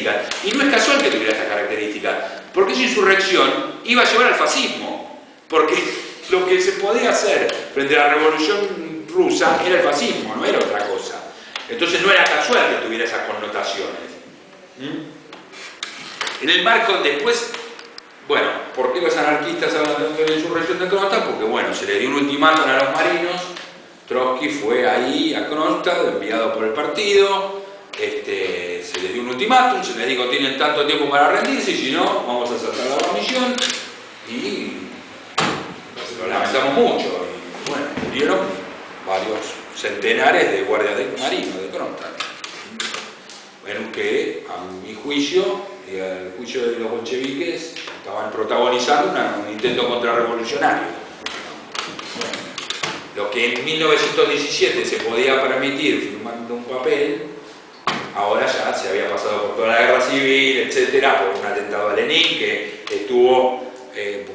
características. Y no es casual que tuviera estas características, porque esa insurrección iba a llevar al fascismo, porque lo que se podía hacer frente a la revolución rusa era el fascismo, no era otra cosa. Entonces no era casual que tuviera esas connotaciones. En el marco después, bueno, ¿por qué los anarquistas hablan tanto de la insurrección de Kronstadt? Porque bueno, se le dio un ultimátum a los marinos, Trotsky fue ahí a Kronstadt, enviado por el partido, se les dio un ultimátum, se les dijo tienen tanto tiempo para rendirse y si no, vamos a saltar la comisión y lo lamentamos mucho. Y bueno, murieron varios centenares de guardias de marinos de Kronstadt. Bueno, que a mi juicio y al juicio de los bolcheviques estaban protagonizando un intento contrarrevolucionario. Bueno, lo que en 1917 se podía permitir firmando un papel, ahora ya se había pasado por toda la guerra civil, etcétera, por un atentado a Lenin que estuvo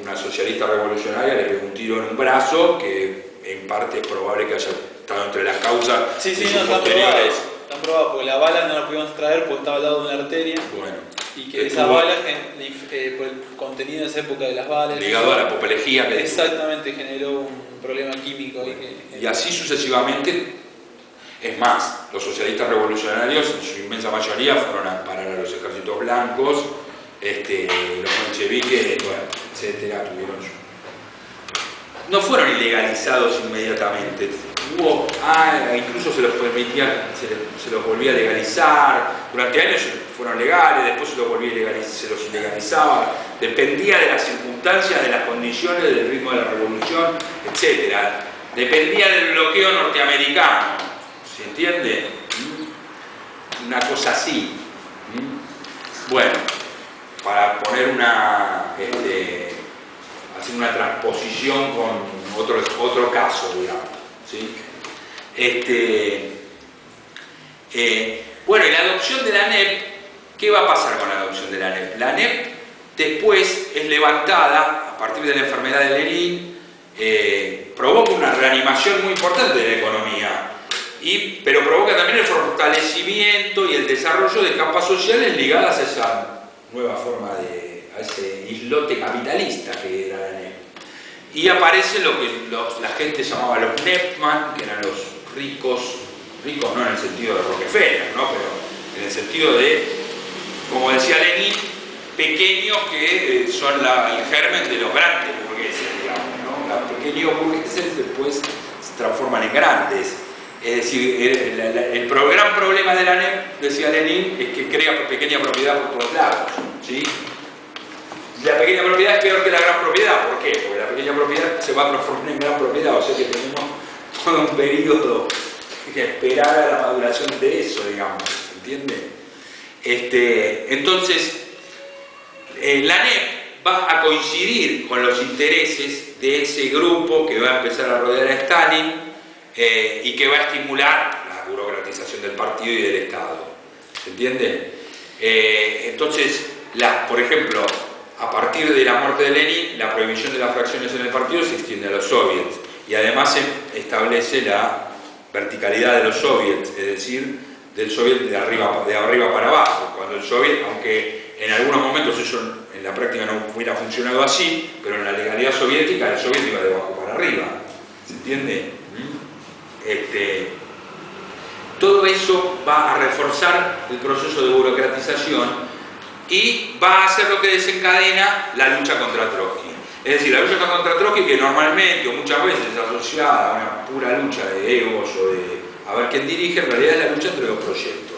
una socialista revolucionaria, le pegó un tiro en un brazo que en parte es probable que haya estado entre las causas de sus posteriores. Están probados porque la bala no la pudimos extraer porque estaba al lado de una arteria. Bueno, y que esa bala, por el contenido de esa época de las balas, ligado a la apoplejía que exactamente generó un problema químico. Bueno, y así sucesivamente. Es más, los socialistas revolucionarios en su inmensa mayoría fueron a parar a los ejércitos blancos, los bolcheviques, bueno, etcétera, tuvieron no fueron ilegalizados inmediatamente. Incluso se los permitía, se los volvía a legalizar. Durante años fueron legales, después se los ilegalizaba. Dependía de las circunstancias, de las condiciones, del ritmo de la revolución, etc. Dependía del bloqueo norteamericano. ¿Se entiende? Una cosa así. Bueno, para poner hacer una transposición con otro caso, digamos, ¿sí? Bueno, y la adopción de la ANEP, ¿qué va a pasar con la adopción de la ANEP? La ANEP después es levantada a partir de la enfermedad de Lenin, provoca una reanimación muy importante de la economía, pero provoca también el fortalecimiento y el desarrollo de capas sociales ligadas a esa nueva forma a ese islote capitalista que era la ANEP. Y aparece lo que la gente llamaba los Nepman, que eran los ricos no en el sentido de Rockefeller, ¿no? Pero en el sentido de, como decía Lenin, pequeños que son el germen de los grandes burgueses, digamos, ¿no? Los pequeños burgueses después se transforman en grandes. Es decir, el gran problema de la ANEP, decía Lenin, es que crea pequeña propiedad por todos lados, ¿sí? La pequeña propiedad es peor que la gran propiedad. ¿Por qué? Porque la pequeña propiedad se va a transformar en gran propiedad, o sea que tenemos todo un periodo que esperar a la maduración de eso, digamos, ¿entiende? Entonces, la ANEP va a coincidir con los intereses de ese grupo que va a empezar a rodear a Stalin y que va a estimular la burocratización del partido y del Estado, ¿se entiende? Entonces, por ejemplo, a partir de la muerte de Lenin, la prohibición de las fracciones en el partido se extiende a los soviets y además se establece la verticalidad de los soviets, es decir, del soviet de arriba para abajo, cuando el soviet, aunque en algunos momentos eso en la práctica no hubiera funcionado así, pero en la legalidad soviética el soviet iba de abajo para arriba, ¿se entiende? Todo eso va a reforzar el proceso de burocratización y va a ser lo que desencadena la lucha contra Trotsky. Es decir, la lucha contra Trotsky, que normalmente o muchas veces es asociada a una pura lucha de egos o de a ver quién dirige, en realidad es la lucha entre dos proyectos.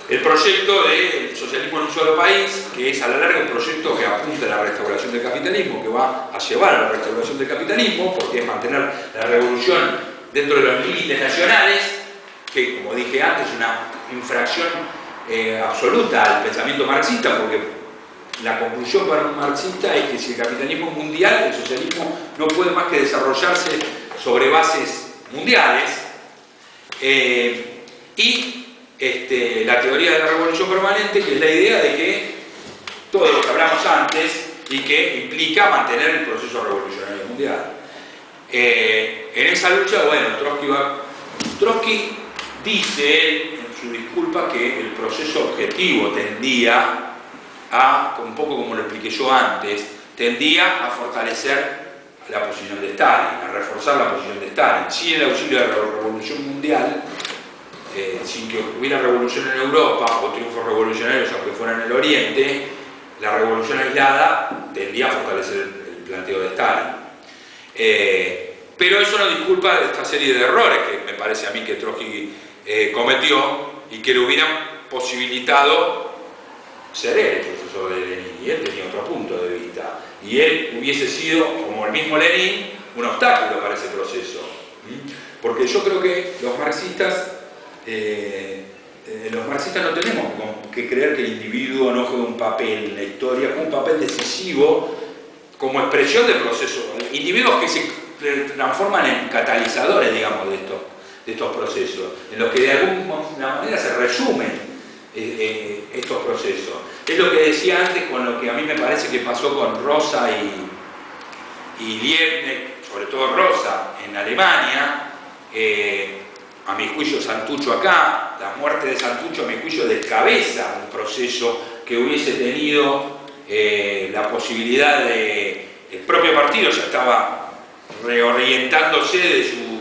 El proyecto del socialismo en un solo país, que es a la larga un proyecto que apunta a la restauración del capitalismo, que va a llevar a la restauración del capitalismo, porque es mantener la revolución dentro de los límites nacionales, que como dije antes es una infracción absoluta al pensamiento marxista, porque la conclusión para un marxista es que si el capitalismo es mundial, el socialismo no puede más que desarrollarse sobre bases mundiales, y la teoría de la revolución permanente, que es la idea de que todo lo que hablamos antes y que implica mantener el proceso revolucionario mundial. En esa lucha, bueno, Trotsky dice él, en su disculpa que el proceso objetivo tendía a, un poco como lo expliqué yo antes, tendía a fortalecer la posición de Stalin, a reforzar la posición de Stalin. Sin el auxilio de la revolución mundial, sin que hubiera revolución en Europa o triunfos revolucionarios aunque fueran en el Oriente, la revolución aislada tendía a fortalecer el planteo de Stalin. Pero eso no disculpa esta serie de errores que me parece a mí que Trotsky cometió y que le hubieran posibilitado ser él el profesor de Lenin, y él tenía otro punto de vista, y él hubiese sido, como el mismo Lenin, un obstáculo para ese proceso. Porque yo creo que los marxistas no tenemos que creer que el individuo no juega un papel en la historia, juega un papel decisivo como expresión del proceso. Individuos que se transforman en catalizadores, digamos, de estos procesos, en los que de alguna manera se resumen estos procesos. Es lo que decía antes con lo que a mí me parece que pasó con Rosa y Liebknecht, sobre todo Rosa, en Alemania. A mi juicio Santucho acá, la muerte de Santucho a mi juicio descabeza un proceso que hubiese tenido la posibilidad de... El propio partido ya estaba reorientándose de su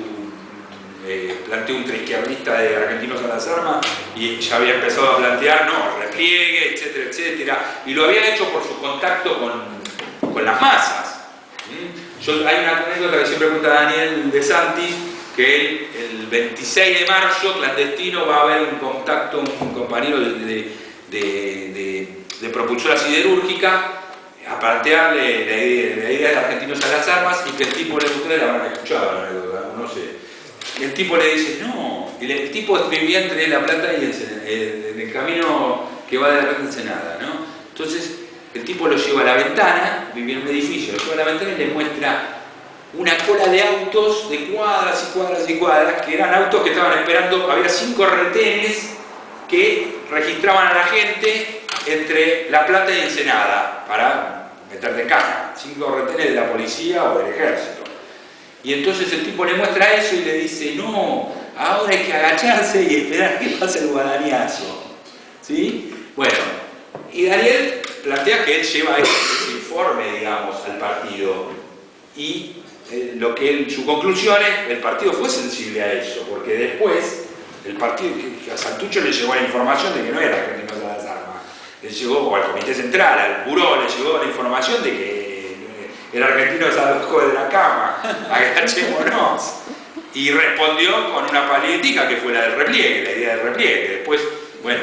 planteo ultraizquierdista de Argentinos a las Armas y ya había empezado a plantear repliegue, etcétera, etcétera, y lo había hecho por su contacto con las masas. Hay una anécdota que siempre cuenta Daniel De Santis, que él, el 26 de marzo, clandestino, va a haber un contacto, un compañero de propulsora siderúrgica, a plantearle la idea de Argentinos a las Armas, y que el tipo, ustedes la habrán escuchado, no sé, y el tipo le dice, no, el tipo vivía entre La Plata y en el camino que va de La Plata a Ensenada, ¿no? Entonces el tipo lo lleva a la ventana, vivía en un edificio, lo lleva a la ventana y le muestra una cola de autos de cuadras y cuadras y cuadras, que eran autos que estaban esperando. Había 5 retenes que registraban a la gente entre La Plata y Ensenada para meterte en caja, 5 retenes de la policía o del ejército. Y entonces el tipo le muestra eso y le dice, no, ahora hay que agacharse y esperar que pase el guadañazo, ¿sí? Bueno, y Daniel plantea que él lleva ese informe, digamos, al partido, y su conclusión es que el partido fue sensible a eso, porque después el partido, a Santucho le llegó la información de que no era Argentinos a las Armas, le llegó, o al Comité Central, al Buró, le llegó la información de que el argentino es abajo de la cama, agachémonos. Y respondió con una política que fue la del repliegue, la idea del repliegue. Después, bueno,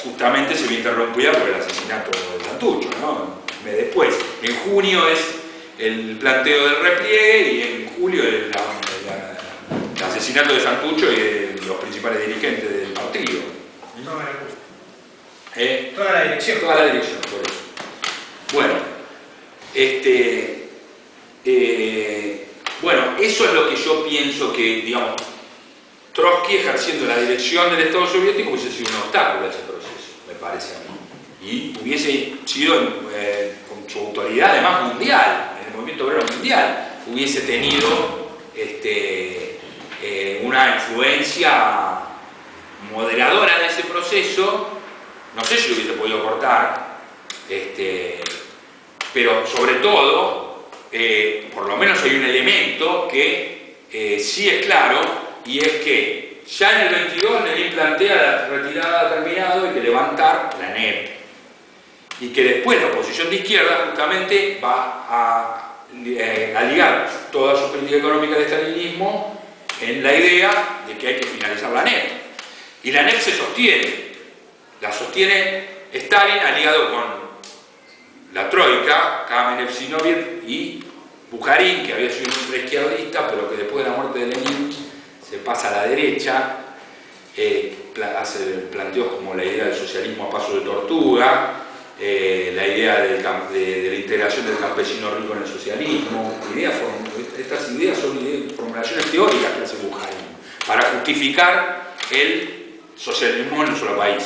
justamente se vio interrumpida por el asesinato de Santucho, ¿no? Después, en junio es el planteo del repliegue y en julio el asesinato de Santucho y de los principales dirigentes del partido. Toda la dirección. Toda la dirección, por eso. Bueno, bueno, eso es lo que yo pienso que, digamos, Trotsky ejerciendo la dirección del Estado soviético hubiese sido un obstáculo a ese proceso, me parece a mí. Y hubiese sido, con su autoridad además mundial, en el movimiento obrero mundial, hubiese tenido una influencia moderadora de ese proceso. No sé si lo hubiese podido cortar, pero sobre todo, por lo menos hay un elemento que sí es claro, y es que ya en el 22 Lenin plantea la retirada terminado y que levantar la NEP, y que después la oposición de izquierda justamente va a ligar toda su política económica del estalinismo en la idea de que hay que finalizar la NEP, y la NEP se sostiene, la sostiene Stalin aliado con la Troika, Kamenev, Zinoviev y Bukharin, que había sido un ultraizquierdista, pero que después de la muerte de Lenin se pasa a la derecha, hace planteos como la idea del socialismo a paso de tortuga, la idea de la integración del campesino rico en el socialismo. Estas ideas son formulaciones teóricas que hace Bukharin para justificar el socialismo en un solo país,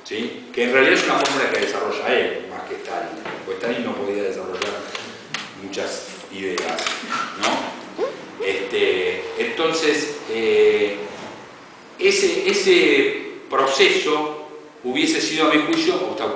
¿sí? Que en realidad es una fórmula que desarrolla él más que Stalin, porque Stalin no podía desarrollar muchas ideas, ¿no? Entonces, ese proceso hubiese sido, a mi juicio, obstaculizado.